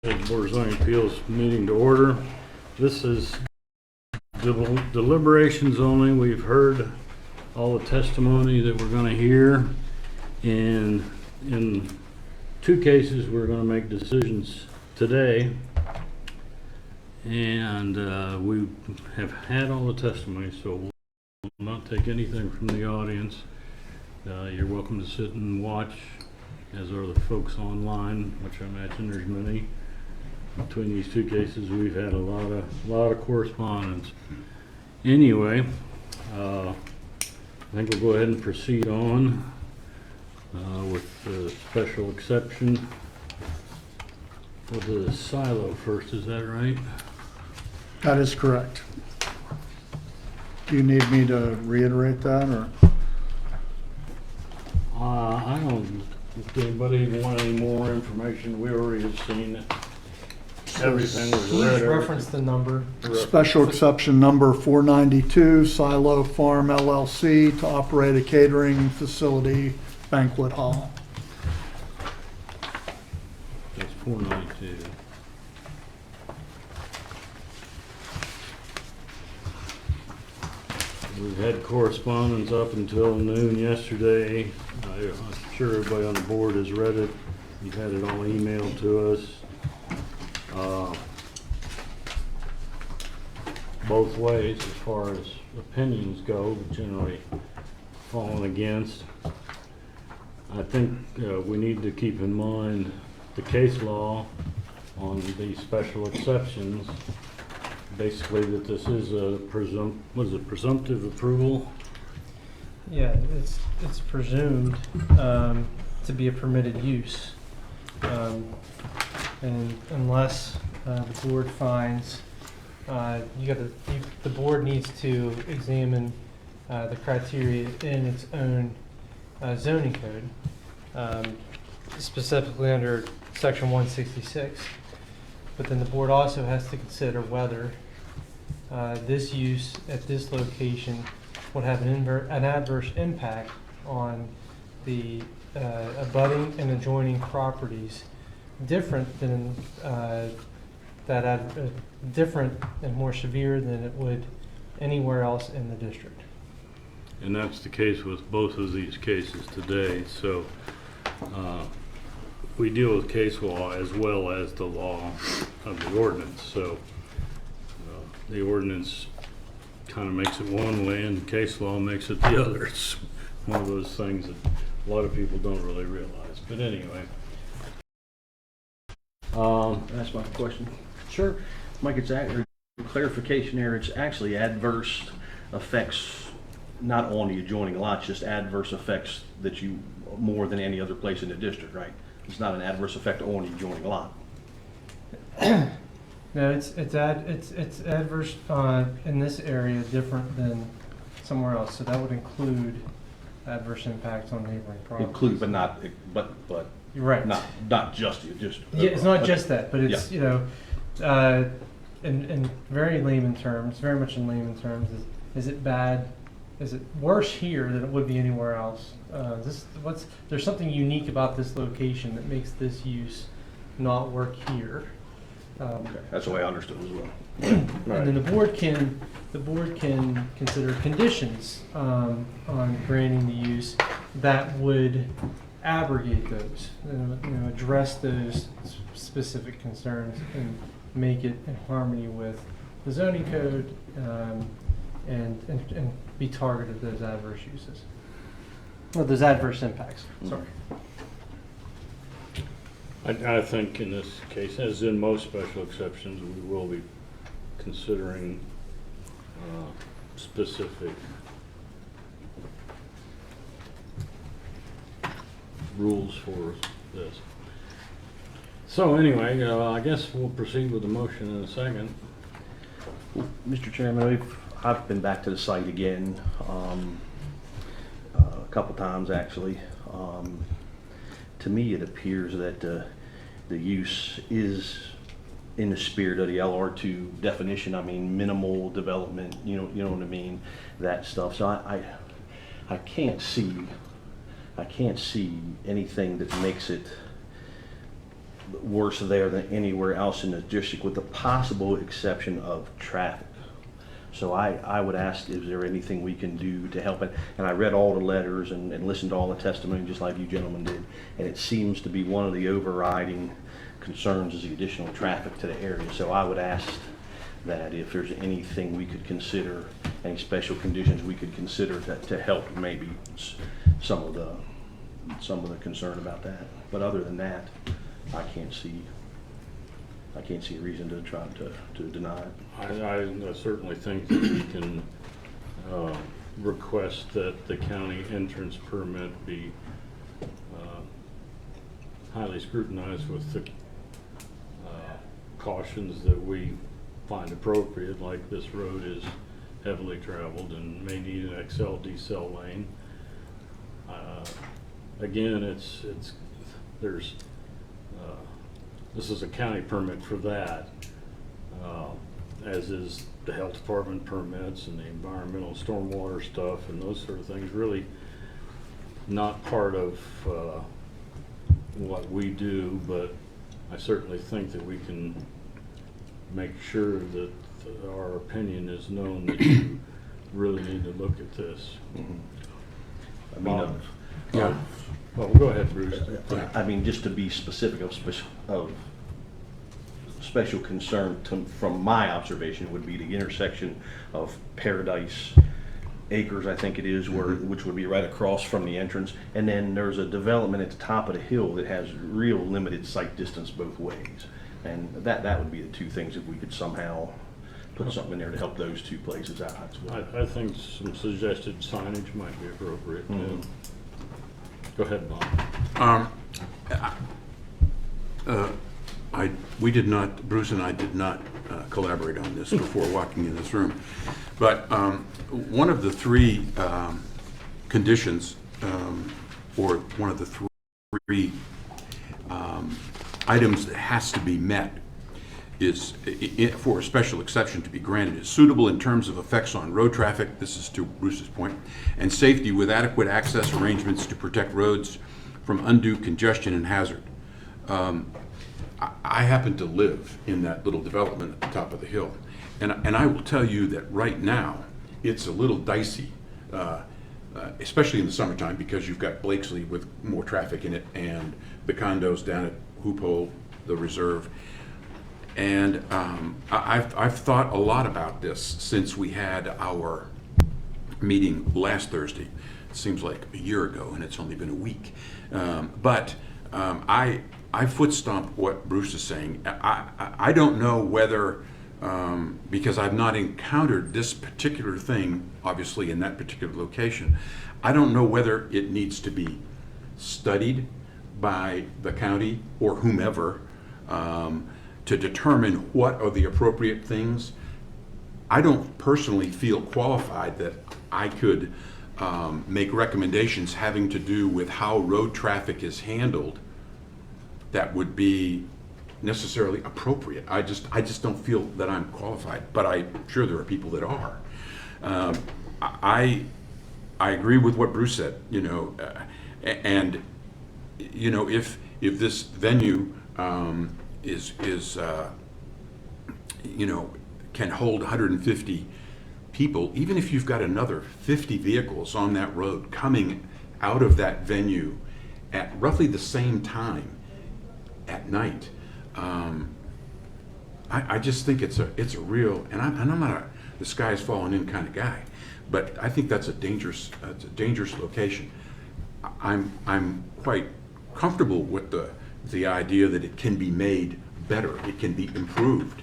Board of Zoning Appeals meeting to order. This is deliberations only. We've heard all the testimony that we're going to hear, and in two cases we're going to make decisions today, and we have had all the testimony, so we'll not take anything from the audience. You're welcome to sit and watch, as are the folks online, which I imagine there's many. Between these two cases, we've had a lot of correspondence. Anyway, I think we'll go ahead and proceed on with the special exception for the silo first. Is that right? That is correct. Do you need me to reiterate that, or? I don't. Does anybody want any more information? We already have seen it. Everything was Can you read. just reference the number? Special exception number 492, Silo Farm LLC to operate a catering facility banquet hall. That's 492. We've had correspondence up until noon yesterday. I'm sure everybody on the board has read it. You've had it all emailed to us. Both ways, as far as opinions go, generally falling against. I think we need to keep in mind the case law on these special exceptions. Basically, that this is a presumptive approval. Yeah, it's presumed to be a permitted use, and unless the board finds the board needs to examine the criteria in its own zoning code, specifically under section 166. But then the board also has to consider whether this use at this location would have an adverse impact on the abutting and adjoining properties, different than different and more severe than it would anywhere else in the district. And that's the case with both of these cases today. So we deal with case law as well as the law of the ordinance. So the ordinance kind of makes it one way and case law makes it the other. It's one of those things that a lot of people don't really realize. But anyway. That's my question. Sure. Mike, it's clarification there. It's actually adverse effects, not on the adjoining lots, just adverse effects that you more than any other place in the district, right? It's not an adverse effect on the adjoining lot. No, it's adverse in this area, different than somewhere else. So that would include adverse impacts on neighboring properties. Include, but You're right. not just Yeah, it's not just that, but it's yeah. In very layman terms, very much in layman terms, is it bad? Is it worse here than it would be anywhere else? There's something unique about this location that makes this use not work here. Okay. That's the way I understood it as well. And then the board can consider conditions on granting the use that would abrogate those, address those specific concerns and make it in harmony with the zoning code, and be targeted those adverse uses. Well, those adverse impacts. Sorry. I think in this case, as in most special exceptions, we will be considering specific rules for this. So anyway, I guess we'll proceed with the motion in a second. Mr. Chairman, I've been back to the site again a couple times actually. To me, it appears that the use is in the spirit of the LR2 definition. I mean, minimal development. You know what I mean? That stuff. So I can't see anything that makes it worse there than anywhere else in the district, with the possible exception of traffic. So I would ask, is there anything we can do to help it? And I read all the letters and listened to all the testimony, just like you gentlemen did, and it seems to be one of the overriding concerns is the additional traffic to the area. So I would ask that if there's anything we could consider, any special conditions we could consider to help maybe some of the concern about that. But other than that, I can't see a reason to try to deny it. I certainly think that we can request that the county entrance permit be highly scrutinized with the cautions that we find appropriate, like this road is heavily traveled and may need an XL decel lane. Again, there's this is a county permit for that, as is the health department permits and the environmental stormwater stuff and those sort of things. Really not part of what we do, but I certainly think that we can make sure that our opinion is known that you really need to look at this. Mm-hmm. I mean, Yeah. Well, go ahead, Bruce. I mean, just to be specific of special concern from my observation would be the intersection of Paradise Acres, I think it is, which would be right across from the entrance, and then there's a development at the top of the hill that has real limited sight distance both ways, and that would be the two things if we could somehow put something in there to help those two places out. I think some suggested signage might be appropriate. Mhm. Go ahead, Bob. Bruce and I did not collaborate on this before walking in this room. But one of the three conditions, or one of the three items that has to be met is, for a special exception to be granted, is suitable in terms of effects on road traffic, this is to Bruce's point, and safety with adequate access arrangements to protect roads from undue congestion and hazard. I happen to live in that little development at the top of the hill, and I will tell you that right now it's a little dicey, especially in the summertime, because you've got Blakesley with more traffic in it and the condos down at Hoop Hole, the reserve. And I've thought a lot about this since we had our meeting last Thursday. It seems like a year ago, and it's only been a week. But I foot stomp what Bruce is saying. I don't know whether, because I've not encountered this particular thing, obviously in that particular location, I don't know whether it needs to be studied by the county or whomever to determine what are the appropriate things. I don't personally feel qualified that I could make recommendations having to do with how road traffic is handled that would be necessarily appropriate. I just don't feel that I'm qualified, but I'm sure there are people that are. I agree with what Bruce said, and if this venue can hold 150 people, even if you've got another 50 vehicles on that road coming out of that venue at roughly the same time at night, I just think it's a real, and I'm not the sky's falling in kind of guy, but I think that's a dangerous location. I'm quite comfortable with the idea that it can be made better, it can be improved,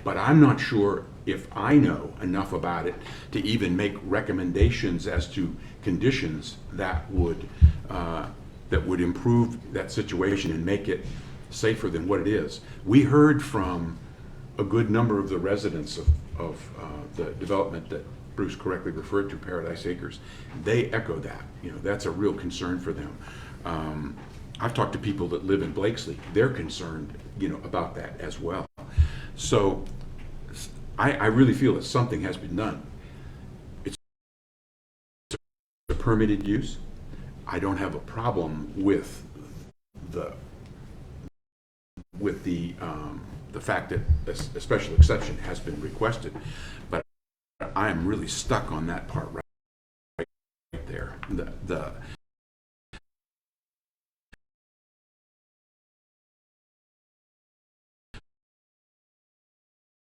but I'm not sure if I know enough about it to even make recommendations as to conditions that would improve that situation and make it safer than what it is. We heard from a good number of the residents of the development that Bruce correctly referred to, Paradise Acres. They echo that. That's a real concern for them. I've talked to people that live in Blakesley. They're concerned, about that as well. So I really feel that something has been done. It's a permitted use. I don't have a problem with the the fact that a special exception has been requested, but I am really stuck on that part right there. The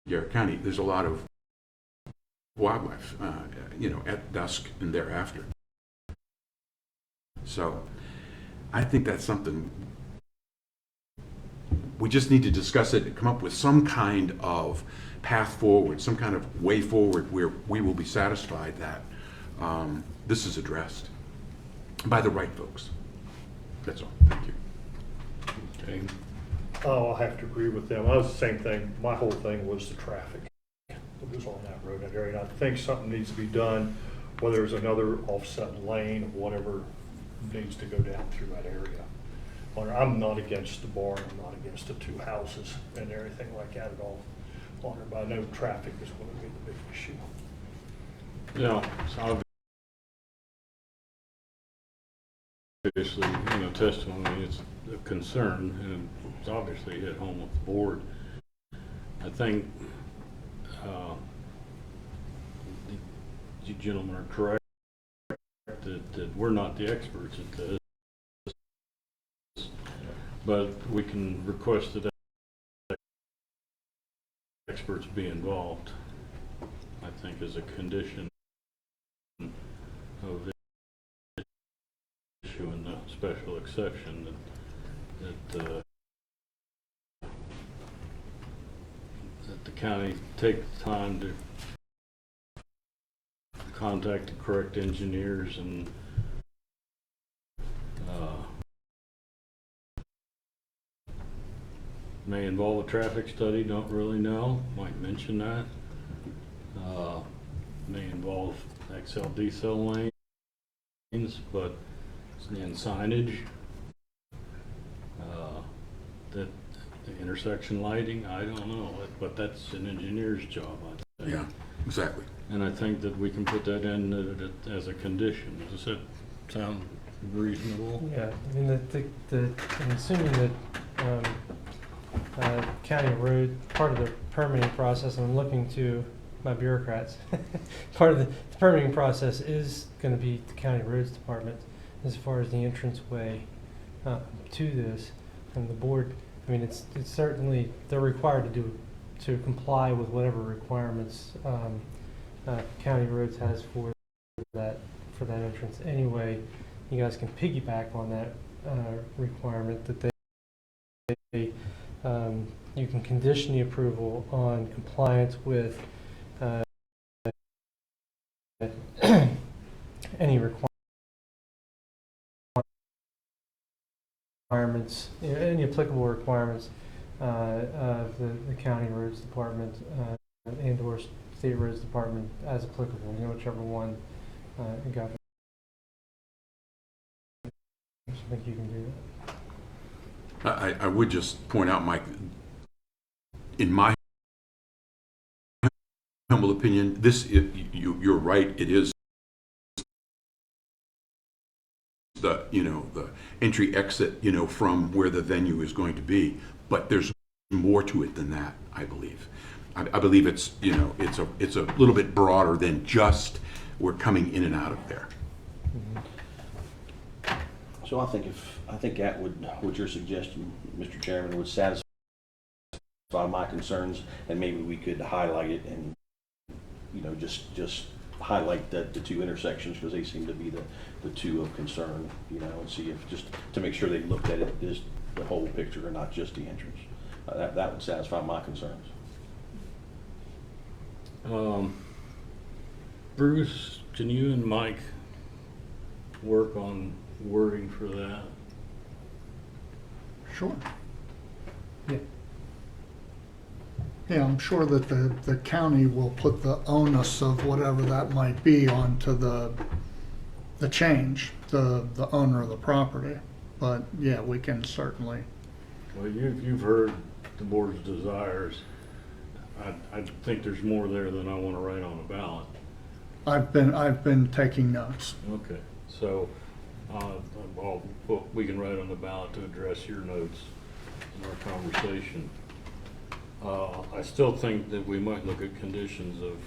Garrett County, there's a lot of wildlife, at dusk and thereafter. So I think that's something we just need to discuss it and come up with some kind of path forward, some kind of way forward where we will be satisfied that this is addressed by the right folks. That's all. Thank you. Okay. Oh, I have to agree with them. I was the same thing. My whole thing was the traffic that was on that road, that area. And I think something needs to be done, whether there's another offset lane or whatever needs to go down through that area. I'm not against the barn, I'm not against the two houses and everything like that at all. But I know traffic is going to be the big issue. Yeah, so obviously, testimony is a concern, and it's obviously hit home with the board. I think you gentlemen are correct that we're not the experts at this, but we can request that experts be involved, I think, as a condition of issuing the special exception, that the county take the time to contact the correct engineers and may involve a traffic study, don't really know, might mention that. May involve XL decel lanes, but and signage, that the intersection lighting, I don't know, but that's an engineer's job, I think. Yeah, exactly. And I think that we can put that in as a condition. Does that sound reasonable? Yeah, I mean, I'm assuming that county road, part of the permitting process, and I'm looking to my bureaucrats, part of the permitting process is going to be the county roads department as far as the entranceway to this. And the board, I mean, it's certainly, they're required to comply with whatever requirements county roads has for that entrance. Anyway, you guys can piggyback on that requirement that you can condition the approval on compliance with any requirements, any applicable requirements of the county roads department and or state roads department as applicable, whichever one you got. I think you can do that. I would just point out, Mike, in my humble opinion, you're right, it is the entry exit, from where the venue is going to be, but there's more to it than that, I believe. I believe it's a little bit broader than just we're coming in and out of there. So I think that would your suggestion, Mr. Chairman, would satisfy my concerns, and maybe we could highlight it and, just highlight the two intersections, because they seem to be the two of concern, and see if, just to make sure they looked at it as the whole picture and not just the entrance. That would satisfy my concerns. Bruce, can you and Mike work on wording for that? Sure. Yeah. Yeah, I'm sure that the county will put the onus of whatever that might be onto the change, the owner of the property. But yeah, we can certainly. Well, you've heard the board's desires. I think there's more there than I want to write on a ballot. I've been taking notes. Okay, so we can write on the ballot to address your notes. in our conversation. I still think that we might look at conditions of,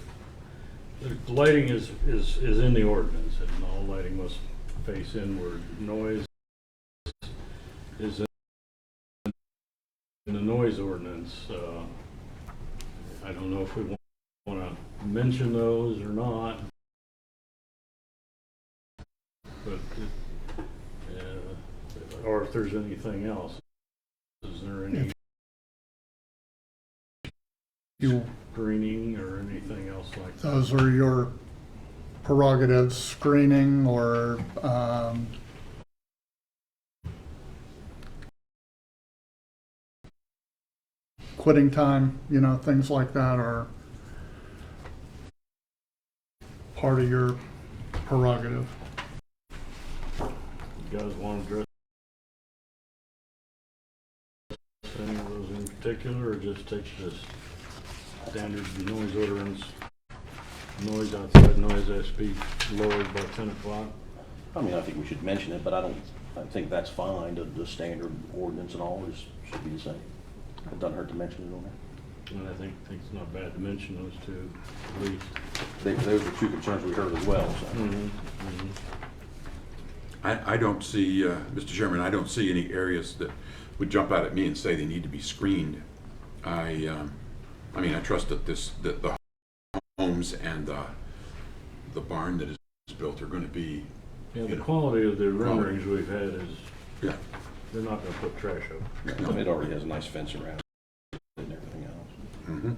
the lighting is in the ordinance, and all lighting must face inward. Noise is in the noise ordinance. I don't know if we want to mention those or not, but or if there's anything else. Is there any You, screening or anything else like that? those are your prerogatives, screening or, quitting time, you know, things like that are part of your prerogative. You guys want to address any of those in particular, or just take this standard noise ordinance, noise outside noise has to be lowered by 10 o'clock? I mean, I think we should mention it, but I think that's fine. The standard ordinance and all should be the same. It doesn't hurt to mention it on there. And I think it's not bad to mention those two, at least. Those are two concerns we heard as well, so. I don't see, Mr. Chairman, I don't see any areas that would jump out at me and say they need to be screened. I mean, I trust that the homes and the barn that is built are going to be. Yeah, the quality of the renderings quality. we've had is, Yeah. they're not going to put trash up. No, it already has a nice fence around it and everything else. Mm-hmm.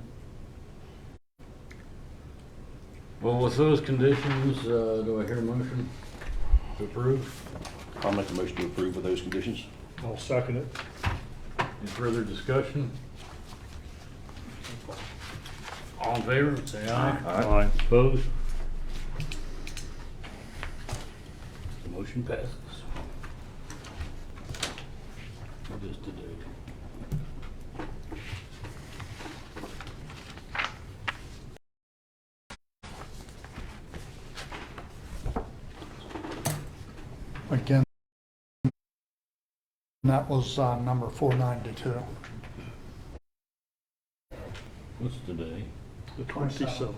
Well, with those conditions, do I hear a motion to approve? I'll make a motion to approve with those conditions. I'll second it. Any further discussion? All in favor, say aye. Aye. Opposed? The motion passes. Just today. Again, that was number 492. What's today? The 27th.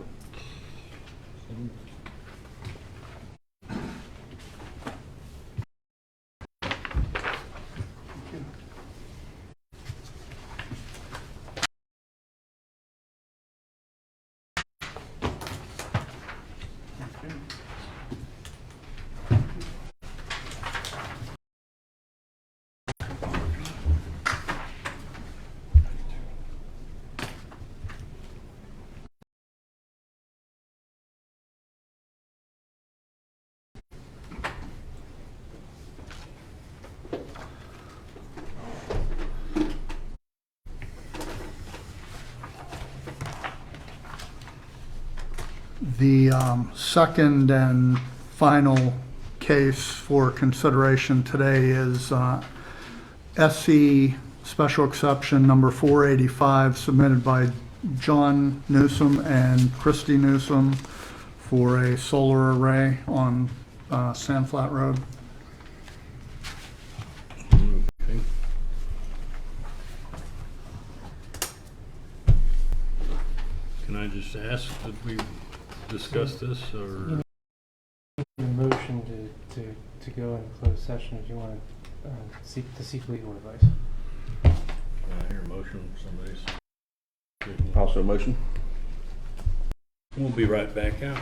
The second and final case for consideration today is SC Special Exception number 485, submitted by John Newsom and Christy Newsom for a solar array on Sand Flat Road. Okay. Can I just ask that we discuss this, or? A motion to go into closed session if you want to seek legal advice. Can I hear a motion from somebody? Also motion. We'll be right back out.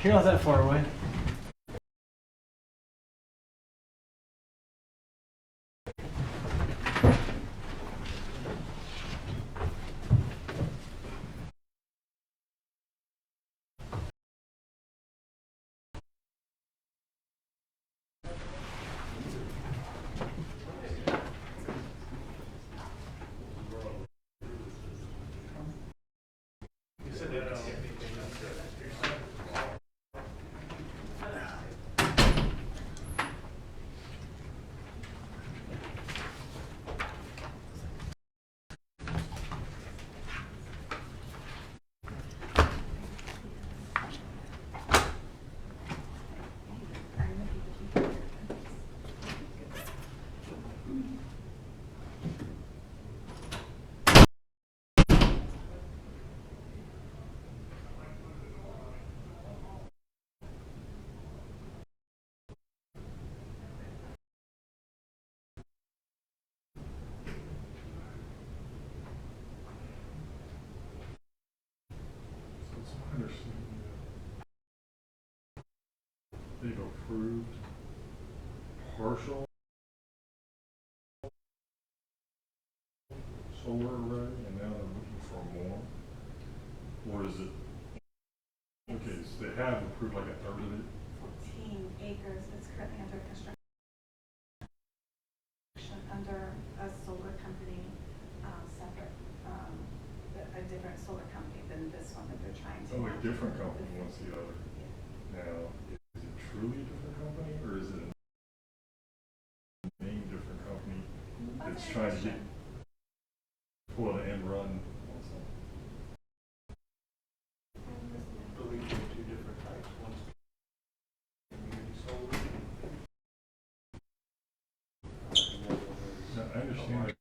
You're not that far away. approved partial solar array and now they're looking for more? Or is it, okay, so they have approved like a third of it? 14 acres that's currently under construction under a solar company, separate from a different solar company than this one that they're trying to. Oh, a different company wants the other. Now, is it truly a different company or is it a name different company that's trying to get, pull an end run on something? I believe there are two different types. One's community solar. No, I understand that.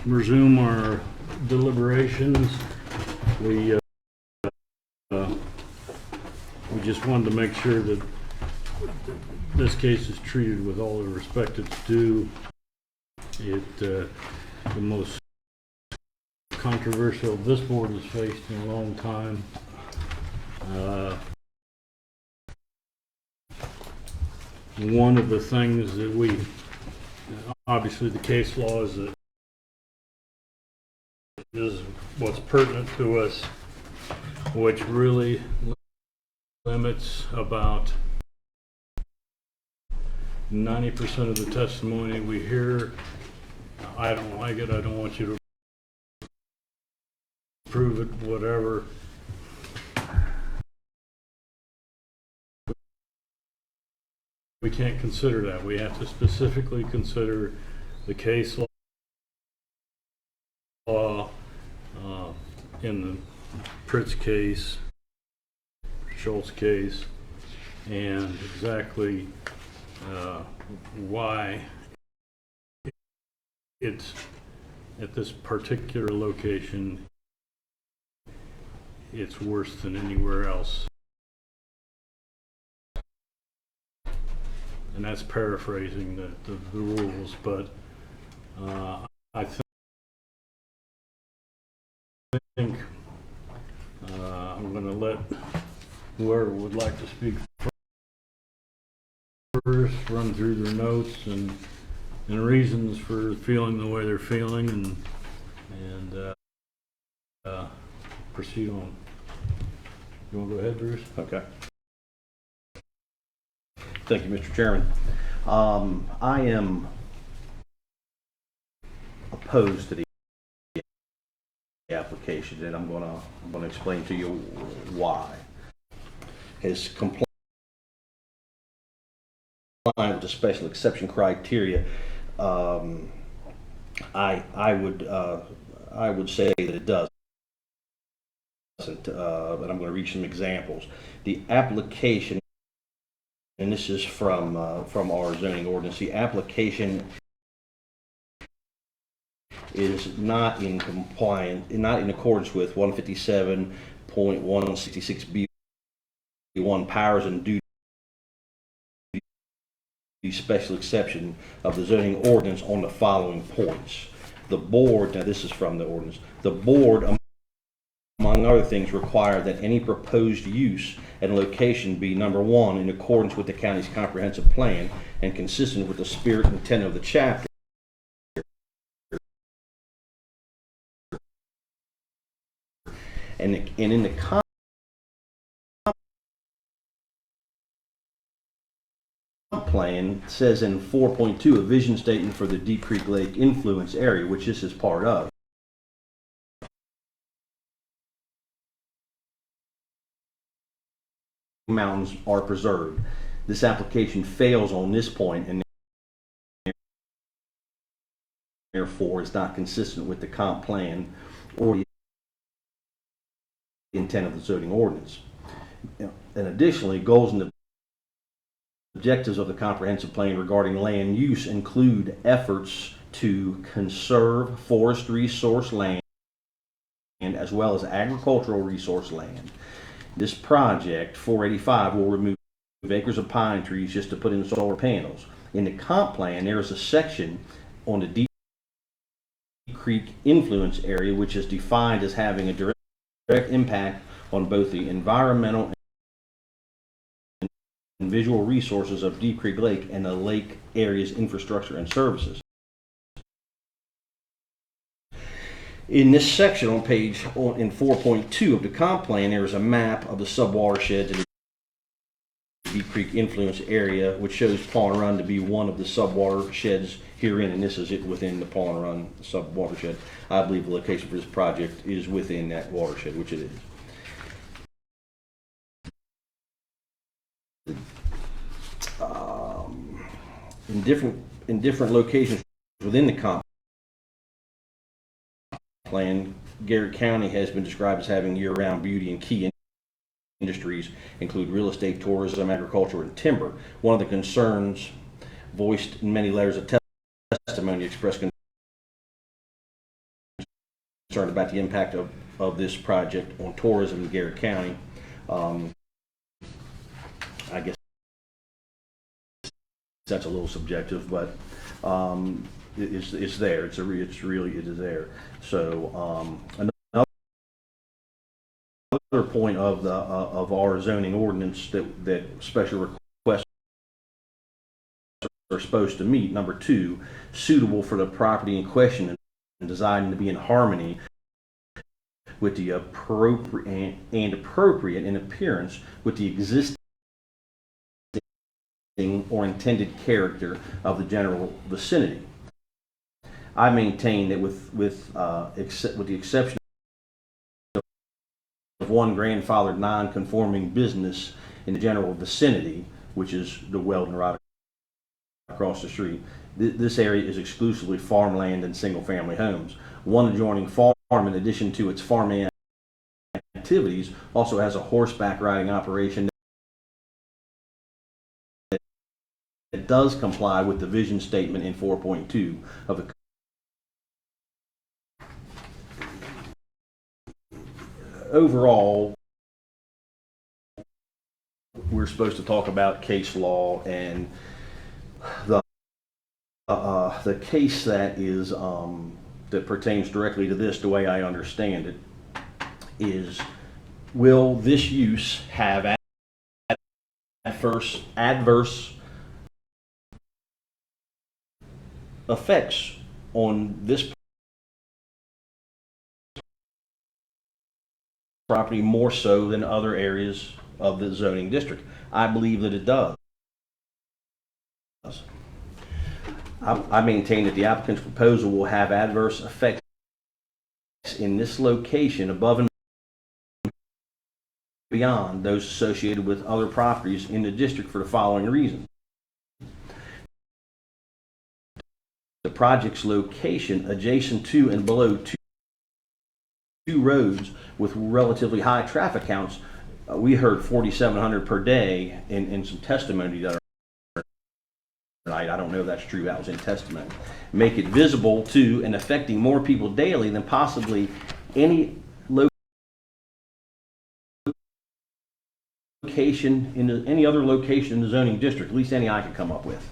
resume our deliberations. We just wanted to make sure that this case is treated with all the respect it's due. The most controversial this board has faced in a long time. One of the things that obviously the case law is what's pertinent to us, which really limits about 90% of the testimony we hear. I don't like it, I don't want you to prove it, whatever. We can't consider that. We have to specifically consider the case law in the Pritz case, Schultz case, and exactly why it's at this particular location it's worse than anywhere else. And that's paraphrasing the rules, but I think I'm going to let whoever would like to speak first run through their notes and reasons for feeling the way they're feeling, and proceed on. You want to go ahead, Bruce? Okay. Thank you, Mr. Chairman. I am opposed to the application, and I'm gonna explain to you why. His compliance with the special exception criteria, I would say that it doesn't. But I'm going to read some examples. The application, and this is from our zoning ordinance, the application is not in accordance with 157.166B1 powers and duties special exception of the zoning ordinance on the following points. The board, now this is from the ordinance, the board, among other things, require that any proposed use and location be, number one, in accordance with the county's comprehensive plan and consistent with the spirit and intent of the chapter. And in the plan, it says in 4.2 a vision statement for the Deep Creek Lake influence area, which this is part of. Mountains are preserved. This application fails on this point, and therefore is not consistent with the comp plan or the intent of the zoning ordinance. And additionally, goals and objectives of the comprehensive plan regarding land use include efforts to conserve forest resource land as well as agricultural resource land. This project, 485, will remove acres of pine trees just to put in solar panels. In the comp plan, there is a section on the Deep Creek influence area, which is defined as having a direct impact on both the environmental and visual resources of Deep Creek Lake and the lake area's infrastructure and services. In this section on in 4.2 of the comp plan, there is a map of the subwatersheds in the Deep Creek influence area, which shows Pawn Run to be one of the subwatersheds herein, and this is it within the Pawn Run subwatershed. I believe the location for this project is within that watershed, which it is. In different locations within the comp plan, Garrett County has been described as having year-round beauty, and key industries include real estate, tourism, agriculture, and timber. One of the concerns voiced in many letters of testimony expressed concerned about the impact of this project on tourism in Garrett County. I guess that's a little subjective, but it's there. It is there. So another point of our zoning ordinance that special requests are supposed to meet. Number 2, suitable for the property in question and designed to be in harmony with the appropriate in appearance with the existing or intended character of the general vicinity. I maintain that with the exception of one grandfathered non-conforming business in the general vicinity, which is the Weldon right across the street, this area is exclusively farmland and single-family homes. One adjoining farm, in addition to its farming activities, also has a horseback riding operation that does comply with the vision statement in 4.2 of the overall. We're supposed to talk about case law, and the case that is that pertains directly to this, the way I understand it, is, will this use have adverse effects on this property more so than other areas of the zoning district? I believe that it does. I maintain that the applicant's proposal will have adverse effects in this location above and beyond those associated with other properties in the district for the following reasons. The project's location adjacent to and below two roads with relatively high traffic counts. We heard 4,700 per day in some testimony that I don't know if that's true, that was in testimony. Make it visible to and affecting more people daily than possibly any location any other location in the zoning district, at least any I could come up with.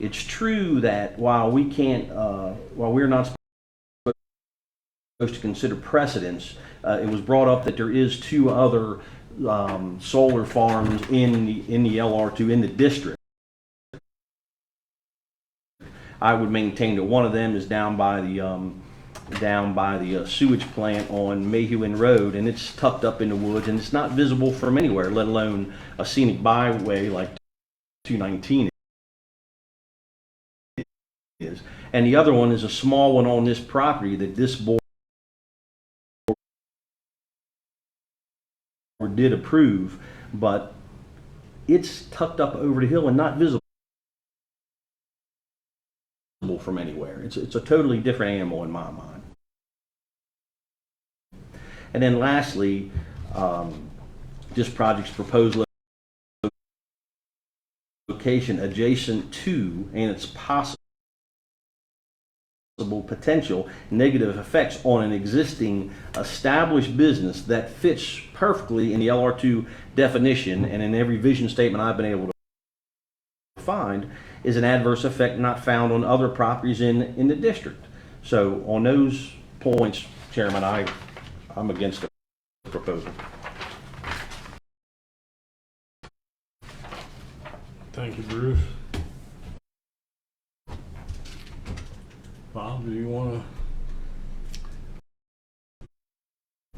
It's true that while we're not supposed to consider precedents, it was brought up that there is 2 other solar farms in the LR2 in the district. I would maintain that one of them is down by the sewage plant on Mayhew Road, and it's tucked up in the woods, and it's not visible from anywhere, let alone a scenic byway like 219 is. And the other one is a small one on this property that this board did approve, but it's tucked up over the hill and not visible from anywhere. It's a totally different animal in my mind. And then lastly, this project's proposed location adjacent to and its possible potential negative effects on an existing established business that fits perfectly in the LR2 definition and in every vision statement I've been able to find, is an adverse effect not found on other properties in the district. So on those points, Chairman, I'm against the proposal. Thank you, Bruce. Bob, do you want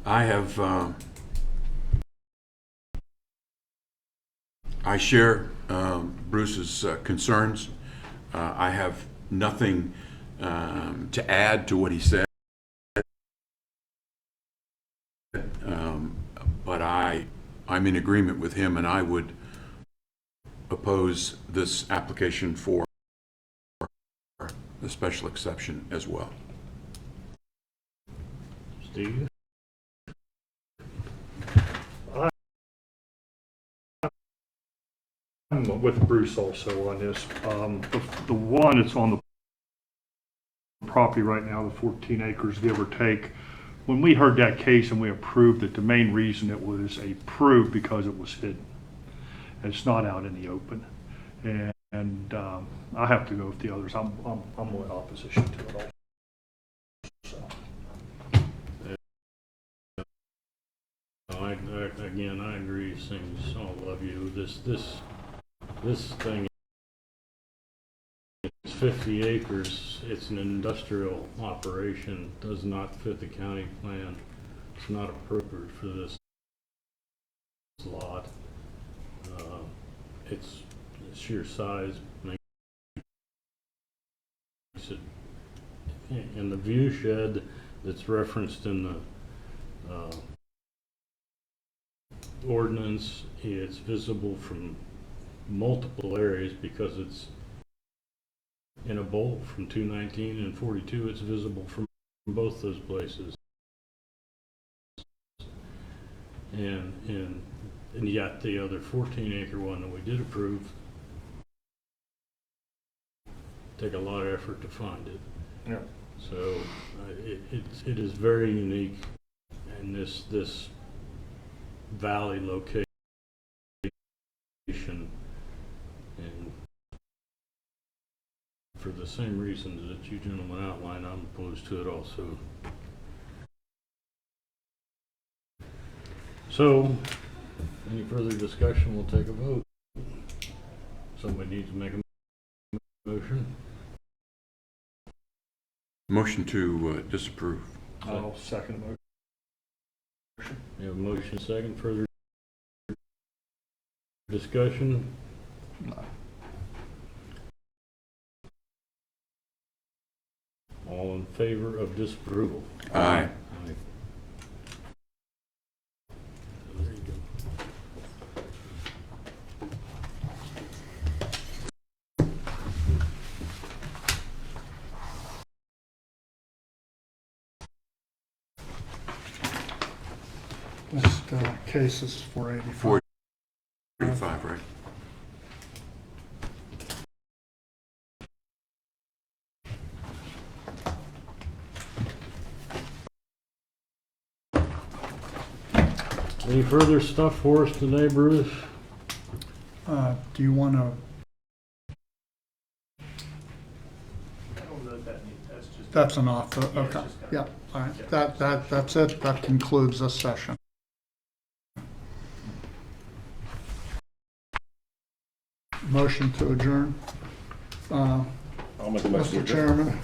to? I share Bruce's concerns. I have nothing to add to what he said. But I'm in agreement with him, and I would oppose this application for the special exception as well. Steve? I'm with Bruce also on this. The one that's on the property right now, the 14 acres, give or take. When we heard that case and we approved it, the main reason it was approved because it was hidden. It's not out in the open. And I have to go with the others. I'm in opposition to it all. So, Again, I agree, sings all of you. This thing is 50 acres. It's an industrial operation, does not fit the county plan. It's not appropriate for this lot. Its sheer size makes it, and the view shed that's referenced in the ordinance, it's visible from multiple areas because it's in a bolt from 219 and 42. It's visible from both those places, and yet the other 14-acre one that we did approve, take a lot of effort to find it. yeah. So it is very unique in this valley location, and for the same reasons that you gentlemen outlined, I'm opposed to it also. So, any further discussion, we'll take a vote. Somebody needs to make a motion. Motion to disapprove. I'll second the motion. We have a motion second. Further discussion? All in favor of disapproval? Aye. Aye. There you go. This case is 485. 485, right? Any further stuff for us today, Bruce? Do you want to, I don't know if that's just. that's an offer, Yeah, it's okay, just kind of- yeah, all right, that's it, that concludes this session. Motion to adjourn. I'll make a motion. Mr. Chairman,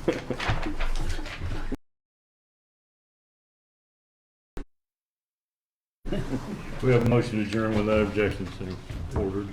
We have a motion to adjourn without objection, so ordered.